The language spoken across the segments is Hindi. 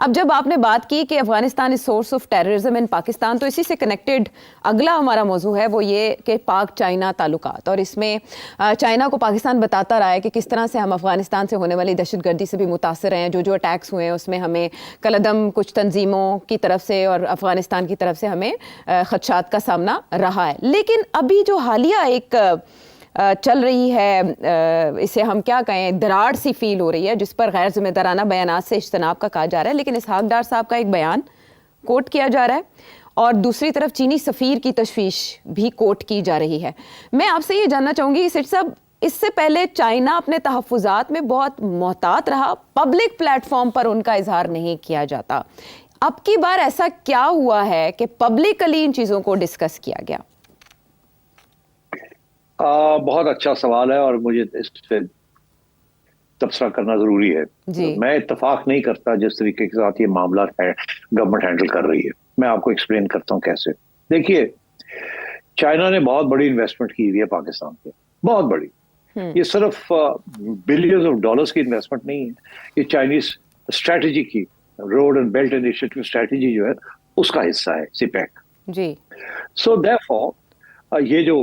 अब जब आपने बात की कि Afghanistan is source of terrorism in Pakistan, तो इसी से कनेक्टेड अगला हमारा मौजू है वो ये कि पाक चाइना ताल्लुकात, और इसमें चाइना को पाकिस्तान बताता रहा है कि किस तरह से हम अफगानिस्तान से होने वाली दहशतगर्दी से भी मुतासर हैं। जो जो अटैक्स हुए हैं उसमें हमें कलदम कुछ तंजीमों की तरफ से और अफगानिस्तान की तरफ से हमें खदशात का सामना रहा है। लेकिन अभी जो हालिया एक चल रही है, इसे हम क्या कहें, दरार सी फील हो रही है, जिस पर गैर जिम्मेदाराना बयानात से इज्तनाब का कहा जा रहा है। लेकिन इसहाक डार साहब का एक बयान कोट किया जा रहा है और दूसरी तरफ चीनी सफ़ीर की तशवीश भी कोट की जा रही है। मैं आपसे ये जानना चाहूँगी सेठ साहब, इससे पहले चाइना अपने तहफ़्फ़ुज़ात में बहुत मोहतात रहा, पब्लिक प्लेटफॉर्म पर उनका इजहार नहीं किया जाता। अब की बार ऐसा क्या हुआ है कि पब्लिकली इन चीज़ों को डिस्कस किया गया? बहुत अच्छा सवाल है और मुझे इस पे तबसरा करना जरूरी है। मैं इत्तेफाक नहीं करता जिस तरीके के साथ ये मामला है गवर्नमेंट हैंडल कर रही है। मैं आपको एक्सप्लेन करता हूँ कैसे। देखिए, चाइना ने बहुत बड़ी इन्वेस्टमेंट की हुई है पाकिस्तान पे, बहुत बड़ी। ये सिर्फ बिलियंस ऑफ डॉलर्स की इन्वेस्टमेंट नहीं है, ये चाइनीज स्ट्रेटजी की, road and belt initiative strategy जो है उसका हिस्सा है सीपैक जी। सो देयरफॉर ये जो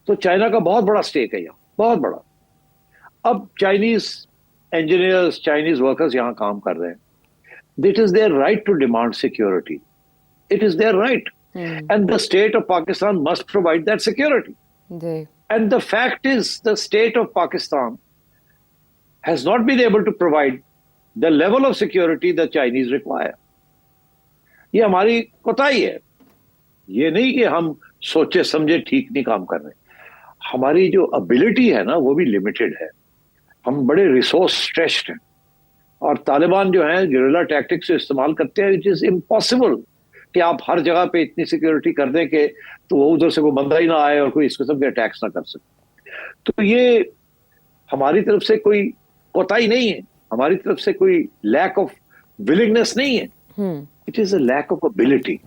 तो चाइना का बहुत बड़ा स्टेक है यहाँ, बहुत बड़ा। अब चाइनीज इंजीनियर्स, चाइनीज वर्कर्स यहाँ काम कर रहे हैं। It is their right to demand security, it is their right, and the state of Pakistan must provide that security. And the fact is the state of Pakistan has not been able to provide the level of security the Chinese require. ये हमारी कोताही है, ये नहीं कि हम सोचे समझे ठीक नहीं काम कर रहे। हमारी जो एबिलिटी है ना वो भी लिमिटेड है, हम बड़े रिसोर्स स्ट्रेच्ड हैं, और तालिबान जो है गेरिल्ला टैक्टिक्स इस्तेमाल करते हैं। इट इज इम्पॉसिबल कि आप हर जगह पे इतनी सिक्योरिटी कर दें कि तो वो उधर से कोई बंदा ही ना आए और कोई इस किस्म के अटैक्स ना कर सके। तो ये हमारी तरफ से कोई कोताही नहीं है, हमारी तरफ से कोई लैक ऑफ विलिंगनेस नहीं है, it is a lack of ability.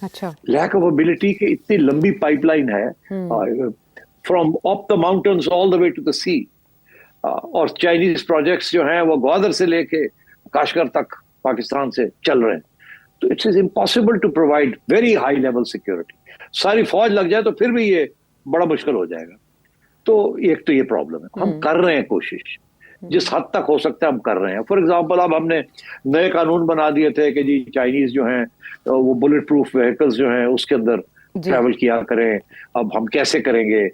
अच्छा, लैक ऑफ एबिलिटी की इतनी लंबी पाइपलाइन है from up the mountains all the way to the sea, और चाइनीज प्रोजेक्ट्स जो हैं वो ग्वादर से लेके काशगर तक पाकिस्तान से चल रहे हैं। तो it's is impossible to provide very high level security. सारी फौज लग जाए तो फिर भी ये बड़ा मुश्किल हो जाएगा। तो एक तो ये प्रॉब्लम है। हम कर रहे हैं कोशिश, जिस हद तक हो सकता है हम कर रहे हैं। फॉर एग्जाम्पल, अब हमने नए कानून बना दिए थे कि जी चाइनीज जो हैं वो बुलेट प्रूफ व्हीकल्स जो हैं उसके अंदर ट्रैवल किया करें। अब हम कैसे करेंगे?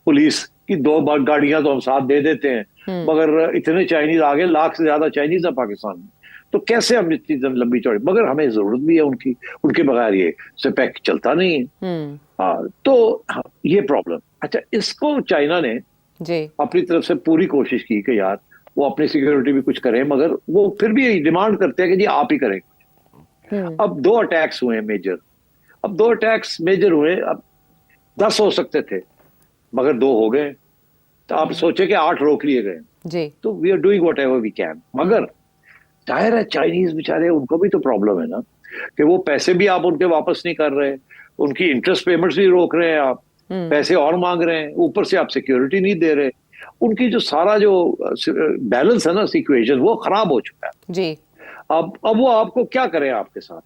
पुलिस की 2 गाड़ियां तो हम साथ दे देते हैं, मगर इतने चाइनीज आगे, लाख से ज्यादा चाइनीज है पाकिस्तान में, तो कैसे हम इतनी लंबी चौड़ी, मगर हमें जरूरत भी है उनकी, उनके बगैर ये सिपैक चलता नहीं है। तो ये प्रॉब्लम। अच्छा, इसको चाइना ने अपनी तरफ से पूरी कोशिश की कि यार वो अपनी सिक्योरिटी भी कुछ करें, मगर वो फिर भी डिमांड करते हैं कि जी आप ही करें कुछ। अब 2 अटैक्स हुए मेजर, अब 2 अटैक्स मेजर हुए, अब 10 हो सकते थे मगर 2 हो गए। तो आप सोचे कि 8 रोक लिए गए जी। तो we are doing whatever we can, मगर जाहिर है चाइनीज बेचारे, उनको भी तो प्रॉब्लम है ना कि वो पैसे भी आप उनके वापस नहीं कर रहे, उनकी इंटरेस्ट पेमेंट्स भी रोक रहे हैं, आप पैसे और मांग रहे हैं, ऊपर से आप सिक्योरिटी नहीं दे रहे। उनकी जो सारा जो बैलेंस है ना, इक्वेशन, वो खराब हो चुका है जी। अब वो आपको क्या करें आपके साथ?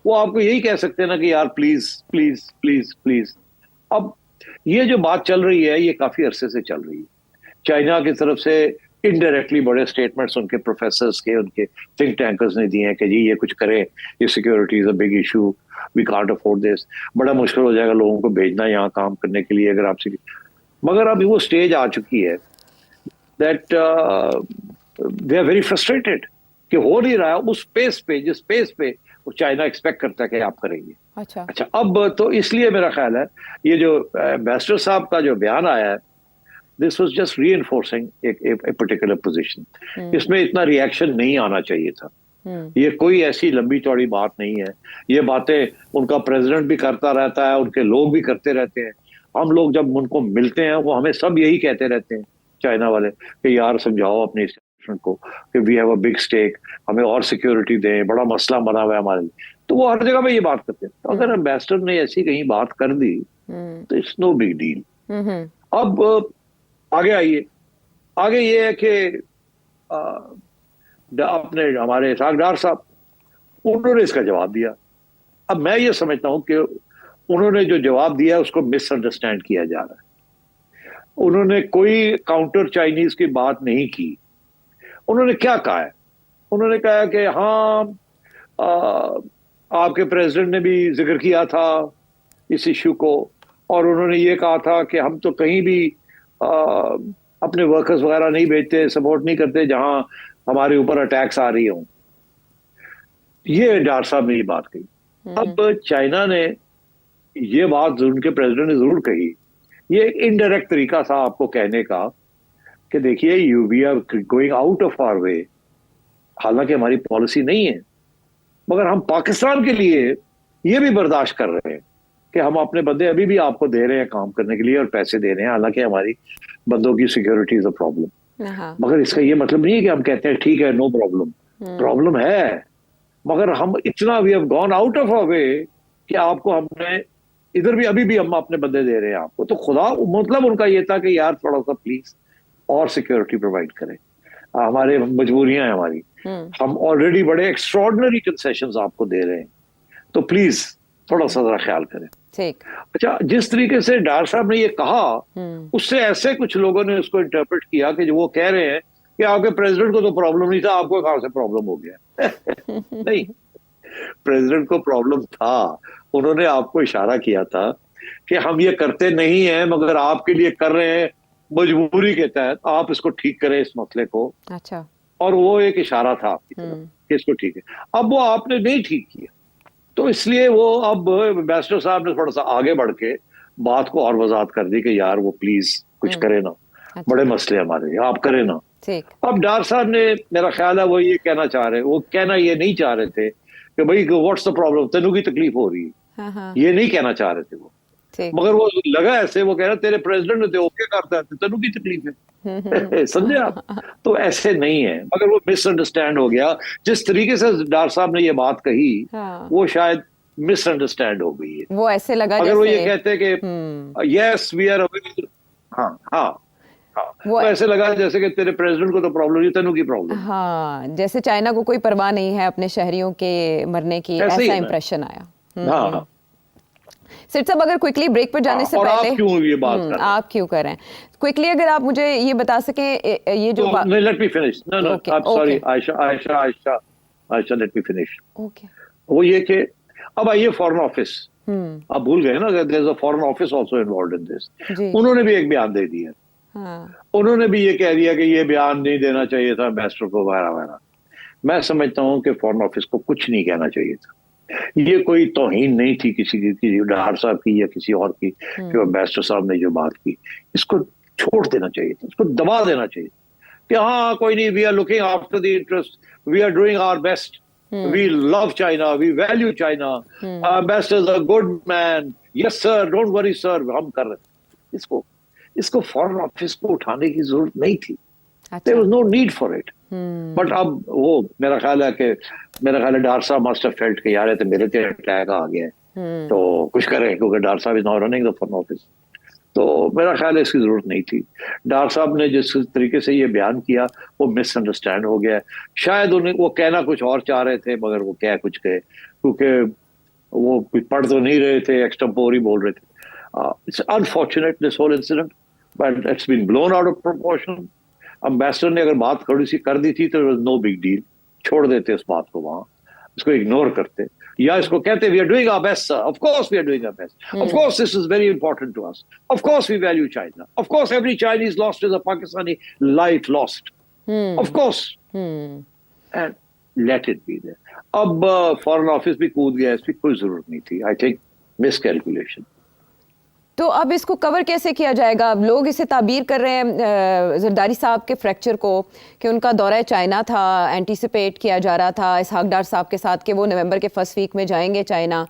वो आपको यही कह सकते हैं ना कि यार प्लीज प्लीज प्लीज प्लीज। अब ये जो बात चल रही है ये काफी अरसे से चल रही है। चाइना की तरफ से इनडायरेक्टली बड़े स्टेटमेंट्स उनके प्रोफेसर्स के, उनके थिंक टैंकर्स ने दिए हैं कि जी ये कुछ करें, ये security is a big issue, we can't afford this, बड़ा मुश्किल हो जाएगा लोगों को भेजना यहाँ काम करने के लिए अगर आप। मगर अभी वो स्टेज आ चुकी है that they are very frustrated कि हो नहीं रहा है उस पेस पे, जिस पेस पे वो चाइना एक्सपेक्ट करता है कि आप करेंगे। अच्छा, अब तो इसलिए मेरा ख्याल है ये जो एम्बेसडर साहब का जो बयान आया है, दिस वाज जस्ट रीइंफोर्सिंग एक पर्टिकुलर पोजीशन। इसमें इतना रिएक्शन नहीं आना चाहिए था। ये कोई ऐसी लंबी चौड़ी बात नहीं है। ये बातें उनका प्रेसिडेंट भी करता रहता है, उनके लोग भी करते रहते हैं। हम लोग जब उनको मिलते हैं वो हमें सब यही कहते रहते हैं चाइना वाले कि यार समझाओ अपने को कि we have a big stake, हमें और सिक्योरिटी दें, बड़ा मसला बना हुआ है हमारे लिए। तो वो हर जगह पे ये बात करते हैं। तो अगर एम्बेसडर ने ऐसी कहीं बात कर दी तो इट्स नो बिग डील। अब आगे आइए, आगे ये है कि अपने हमारे इसहाक डार साहब, उन्होंने इसका जवाब दिया। अब मैं ये समझता हूं कि उन्होंने जो जवाब दिया उसको मिसअंडरस्टैंड किया जा रहा है। उन्होंने कोई काउंटर चाइनीज की बात नहीं की। उन्होंने क्या कहा है? उन्होंने कहा कि हाँ, आपके प्रेसिडेंट ने भी जिक्र किया था इस इश्यू को, और उन्होंने ये कहा था कि हम तो कहीं भी आ, अपने वर्कर्स वगैरह नहीं भेजते, सपोर्ट नहीं करते जहां हमारे ऊपर अटैक्स आ रही हों। ये डार साहब ने ये बात कही। अब चाइना ने ये बात उनके प्रेसिडेंट ने जरूर कही। ये एक इनडायरेक्ट तरीका था आपको कहने का कि देखिए, you we are going out of our way, हालांकि हमारी पॉलिसी नहीं है, मगर हम पाकिस्तान के लिए ये भी बर्दाश्त कर रहे हैं कि हम अपने बंदे अभी भी आपको दे रहे हैं काम करने के लिए और पैसे दे रहे हैं, हालांकि हमारी बंदों की सिक्योरिटी इज अ प्रॉब्लम। मगर इसका ये मतलब नहीं है कि हम कहते हैं ठीक है, नो प्रॉब्लम। प्रॉब्लम है, मगर हम इतना we have gone out of a way कि आपको हमने इधर भी अभी भी हम अपने बंदे दे रहे हैं आपको। तो खुदा मतलब उनका ये था कि यार थोड़ा सा प्लीज और सिक्योरिटी प्रोवाइड करें, हमारे मजबूरियां हैं हमारी, हम ऑलरेडी बड़े एक्स्ट्रॉर्डिनरी कंसेशंस आपको दे रहे हैं, तो प्लीज थोड़ा सा जरा ख्याल करें। ठीक। अच्छा, जिस तरीके से डार साहब ने ये कहा, उससे ऐसे कुछ लोगों ने उसको इंटरप्रेट किया कि जो वो कह रहे हैं कि आपके प्रेसिडेंट को तो प्रॉब्लम नहीं था, आपको कहां से प्रॉब्लम हो गया। नहीं, प्रेसिडेंट को प्रॉब्लम था। उन्होंने आपको इशारा किया था कि हम ये करते नहीं हैं मगर आपके लिए कर रहे हैं, मजबूरी के तहत आप इसको ठीक करें इस मसले को। अच्छा। और वो एक इशारा था आपकी तरफ कि इसको ठीक है। अब वो आपने नहीं ठीक किया, तो इसलिए वो अब एम्बेसडर साहब ने थोड़ा सा आगे बढ़ के बात को और वजाहत कर दी कि यार वो प्लीज कुछ करे ना, अच्छा। बड़े मसले हमारे, आप करें ना। ठीक। अब डार साहब ने, मेरा ख्याल है वो ये कहना चाह रहे, वो कहना ये नहीं चाह रहे थे कि भाई व्हाट्स द प्रॉब्लम, तेनू की तकलीफ हो रही है, हाँ। ये नहीं कहना चाह रहे थे वो। मगर वो लगा ऐसे, वो कह रहे तेरे प्रेसिडेंट ने तो ओके करता है, तेनू की तकलीफ है। समझे आप? तो ऐसे नहीं है, मगर वो मिसअंडरस्टैंड हो गया। जिस तरीके से डार साहब ने ये बात कही, हाँ। वो शायद मिसअंडरस्टैंड हो गई है। वो ऐसे लगा अगर जैसे वो ये कहते कि यस वी आर, हाँ हाँ हाँ, वो ऐसे लगा जैसे कि तेरे प्रेसिडेंट को तो प्रॉब्लम नहीं, तेनू की प्रॉब्लम। हाँ, जैसे चाइना को कोई परवाह नहीं है अपने शहरियों के मरने की, ऐसा इंप्रेशन आया। हाँ। सिर साहब, अगर क्विकली ब्रेक पर जाने से पहले, आप क्यों ये बात कर रहे हैं? आप क्यों कर रहे हैं? क्विकली अगर आप मुझे ये बता सकें, ये जो let me finish. No no, I am sorry Aisha, Aisha Aisha Aisha, let me finish. Okay. वो ये कि अब आइए फॉरेन ऑफिस, आप भूल गए ना, there is a foreign office also involved in this. उन्होंने भी एक बयान दे दिया। उन्होंने भी ये कह दिया कि ये बयान नहीं देना चाहिए था एम्बेसडर को वगैरह वगैरह। मैं समझता हूं कि फॉरेन ऑफिस को कुछ नहीं कहना चाहिए था। ये कोई तौहीन नहीं थी किसी डार साहब की या किसी और की कि एम्बेसडर साहब ने जो बात की, इसको छोड़ देना चाहिए था, इसको दबा देना चाहिए कि हाँ कोई नहीं, we are looking after the interest, we are doing our best, we love China, we value China, ambassador is a good man, yes sir, don't worry sir, हम कर रहे हैं। इसको फॉरेन ऑफिस को उठाने की जरूरत नहीं थी। There was no need for it. But अब वो मेरा ख्याल है डार साहब मस्ट हैव फेल्ट कि यार ये तो मेरे पे अटैक आ गया है, तो कुछ करें, क्योंकि डार साहब is not running the foreign office. तो मेरा ख्याल है इसकी जरूरत नहीं थी। डार साहब ने जिस तरीके से ये बयान किया वो मिसअंडरस्टैंड हो गया। शायद उन्हें वो कहना कुछ और चाह रहे थे, मगर वो कह कुछ गए, क्योंकि वो पढ़ तो नहीं रहे थे, एक्सटेम्पोरी बोल रहे थे। It's unfortunate this whole incident, but it's been blown out of proportion. Ambassador ने अगर बात थोड़ी सी कर दी थी तो नो बिग डील, छोड़ देते उस बात को, वहां इसको इग्नोर करते, या इसको कहते we are doing our best sir, of course we are doing our best, of course this is very important to us, of course we value China, of course every Chinese lost is a Pakistani life lost, of course, and let it be there. अब फॉरेन ऑफिस भी कूद गया, इसकी कोई जरूरत नहीं थी। I think miscalculation. तो अब इसको कवर कैसे किया जाएगा? अब लोग इसे ताबीर कर रहे हैं जरदारी साहब के फ्रैक्चर को कि उनका दौरा चाइना था, एंटीसिपेट किया जा रहा था इसहाक डार साहब के साथ कि वो नवंबर के फर्स्ट वीक में जाएंगे चाइना।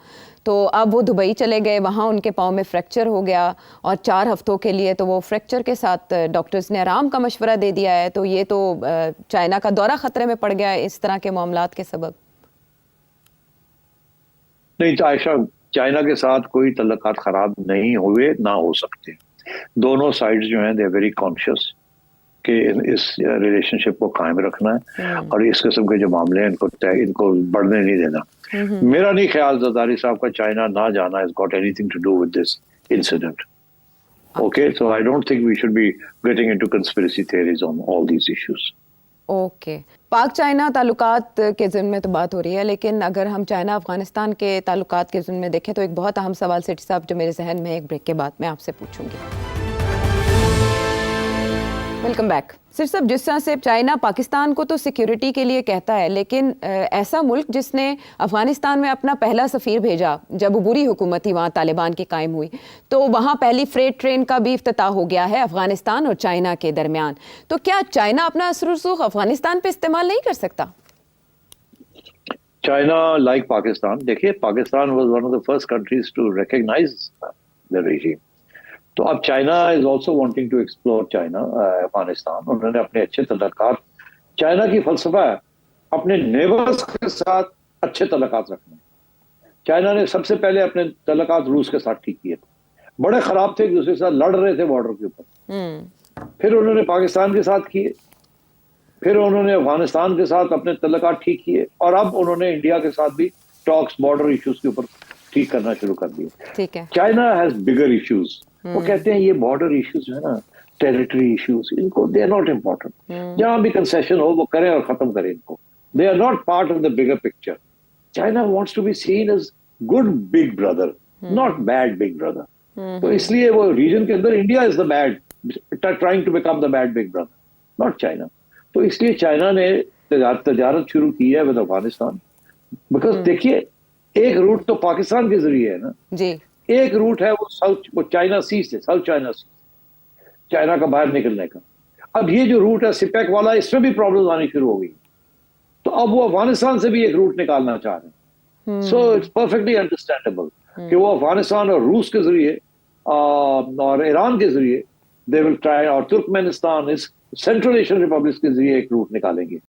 तो अब वो दुबई चले गए, वहाँ उनके पाँव में फ्रैक्चर हो गया और 4 हफ्तों के लिए तो वो फ्रैक्चर के साथ डॉक्टर्स ने आराम का मशवरा दे दिया है। तो ये तो चाइना का दौरा खतरे में पड़ गया इस तरह के मामलात के सबब। नहीं आयशा, चाइना के साथ कोई तल्लुकात खराब नहीं हुए, ना हो सकते। दोनों साइड्स जो हैं दे आर वेरी कॉन्शियस कि इस रिलेशनशिप को कायम रखना है और इस किस्म के जो मामले हैं इनको बढ़ने नहीं देना। मेरा नहीं ख्याल ज़रदारी साहब का चाइना ना जाना has got anything to do with this incident. Okay, so I don't think we should be getting into conspiracy theories on all these issues. Okay पाक चाइना ताल्लुकात के ज़िम्न में तो बात हो रही है, लेकिन अगर हम चाइना अफगानिस्तान के ताल्लुकात के ज़िम्न में देखें तो एक बहुत अहम सवाल सेठी साहब जो मेरे जहन में एक ब्रेक के बाद मैं आपसे पूछूंगी। Welcome back. सिर साहब, जिस तरह से चाइना पाकिस्तान को तो सिक्योरिटी के लिए कहता है, लेकिन ऐसा मुल्क जिसने अफगानिस्तान में अपना पहला सफ़ीर भेजा जब बुरी हुकूमत थी वहाँ तालिबान की कायम हुई, तो वहाँ पहली फ्रेट ट्रेन का भी इफ्तिताह हो गया है अफगानिस्तान और चाइना के दरमियान। तो क्या चाइना अपना असर रसूख अफगानिस्तान पे इस्तेमाल नहीं कर सकता? चाइना लाइक पाकिस्तान, देखिए Pakistan was one of the first countries to recognize the regime. तो अब China is also wanting to explore China Afghanistan. उन्होंने अपने अच्छे तल्लुकात, चाइना की फलसफा है अपने नेबर्स के साथ अच्छे तल्लुकात रखने। चाइना ने सबसे पहले अपने तल्लुकात रूस के साथ ठीक किए, बड़े खराब थे, एक दूसरे के साथ लड़ रहे थे बॉर्डर के ऊपर। फिर उन्होंने पाकिस्तान के साथ किए, फिर उन्होंने अफगानिस्तान के साथ अपने तल्लुकात ठीक किए, और अब उन्होंने इंडिया के साथ भी टॉक्स बॉर्डर इश्यूज के ऊपर ठीक करना शुरू कर दिए। ठीक है। China has bigger issues. वो कहते हैं ये बॉर्डर इश्यूज है ना, टेरिटरी इश्यूज, इनको दे आर नॉट इम्पोर्टेंट। जहां भी कंसेशन हो वो करें और खत्म करें इनको। They are not part of the bigger picture. China wants to be seen as good big brother, not bad big brother. तो इसलिए वो रीजन के अंदर India is the bad, trying to become the bad big brother, not China. तो इसलिए चाइना ने तजारत शुरू की है विद अफगानिस्तान। बिकॉज देखिए, एक रूट तो पाकिस्तान के जरिए है ना जी, एक रूट है वो चाइना सी से, साउथ चाइना सी, चाइना का बाहर निकलने का। अब ये जो रूट है सिपेक वाला, इसमें भी प्रॉब्लम आनी शुरू हो गई, तो अब वो अफगानिस्तान से भी एक रूट निकालना चाह रहे हैं। सो इट्स परफेक्टली अंडरस्टैंडेबल कि वो अफगानिस्तान और रूस के जरिए और ईरान के जरिए दे विल ट्राई, और तुर्कमेनिस्तान, इस सेंट्रल एशियन रिपब्लिक के जरिए एक रूट निकालेंगे।